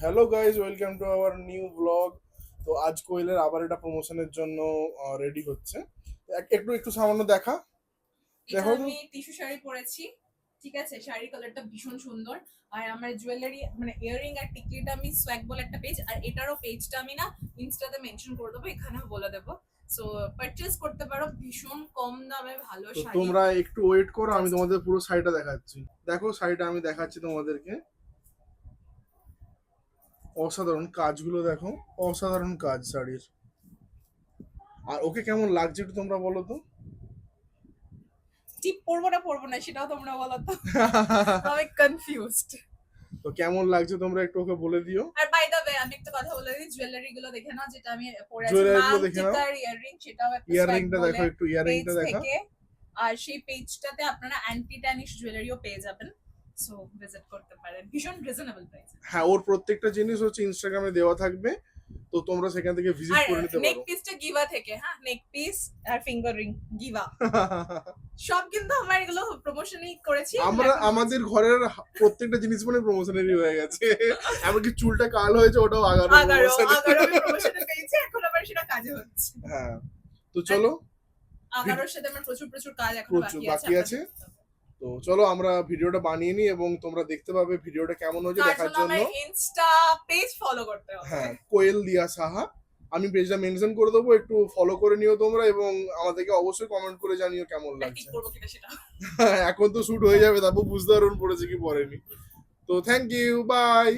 Hello guys, welcome to our new blog. তো আজ কোয়েলের আবার এটা প্রমোশনের জন্য রেডি হচ্ছে। একটু একটু সামান্য দেখা এটা দেখো তো। আমি টিস্যু শাড়ি পরেছি। ঠিক আছে, শাড়ি কালারটা ভীষণ সুন্দর। আর আমার জুয়েলারি মানে ইয়াররিং আর টিকলিটা আমি সোয়াগ বলে একটা পেজ, আর এটারও পেজটা আমি না ইনস্টাতে মেনশন করে দেবো, এখানেও বলে দেবো। সো পারচেজ করতে পারো, ভীষণ কম দামে ভালো তো শাড়ি। তোমরা একটু ওয়েট করো, আমি জাস্ট তোমাদের পুরো শাড়িটা দেখাচ্ছি। দেখো শাড়িটা আমি দেখাচ্ছি তোমাদেরকে। অসাধারণ কাজগুলো দেখো, অসাধারণ কাজ শাড়ির। আর ওকে কেমন লাগছে একটু তোমরা বলো তো। টিপ পরবো না সেটাও তোমরা বলো তো। আমি কনফিউজড। তো কেমন লাগছে তোমরা একটু ওকে বলে দিও। আর বাই দ্য ওয়ে আমি একটা কথা বলে দিই, জুয়েলারি গুলো দেখে নাও, যেটা আমি পরে আছি জুয়েলারি গুলো দেখে নাও। মাঙ্কিতার ইয়াররিং, সেটাও একটা সোয়াগ ইয়াররিংটা দেখো, বলে একটু পেজ ইয়াররিংটা দেখা। থেকে। আর সেই পেজটাতে আপনারা অ্যান্টি ট্যানিশ জুয়েলারিও পেয়ে যাবেন। সো ভিজিট করতে পারেন, ভীষণ রিজনেবল প্রাইস। হ্যাঁ, ওর প্রত্যেকটা জিনিস হচ্ছে ইনস্টাগ্রামে দেওয়া থাকবে, তো তোমরা সেখান থেকে ভিজিট আর করে নিতে নেক পারো। পিসটা গিভা থেকে, হ্যাঁ নেক পিস আর ফিঙ্গার রিং গিভা, সব কিন্তু আমার এগুলো প্রমোশনই করেছি। আমরা আমাদের ঘরের প্রত্যেকটা জিনিস মানে প্রমোশনারি হয়ে গেছে। এমনকি চুলটা কাল হয়েছে, ওটাও আগারো আগারো promotion। আগারো আমি প্রমোশনে পেয়েছি, এখন আবার সেটা কাজে হচ্ছে। হ্যাঁ, তো চলো। আগারোর সাথে আমার প্রচুর প্রচুর কাজ এখনো প্রচুর বাকি আছে। তো চলো আমরা ভিডিওটা বানিয়ে নিই এবং তোমরা দেখতে পাবে ভিডিওটা কেমন হয়েছে তার দেখার জন্য জন্য। আমার ইনস্টা পেজ ফলো করতে হবে। হ্যাঁ, কোয়েল দিয়া সাহা, আমি পেজটা মেনশন করে দেবো, একটু ফলো করে নিও তোমরা এবং আমাদেরকে অবশ্যই কমেন্ট করে জানিও কেমন লাগছে। ঠিক করবো কিনা সেটা। এখন তো শুট হয়ে যাবে, তারপর বুঝতে পারবেন পড়েছে কি পড়েনি। তো থ্যাংক ইউ, বাই।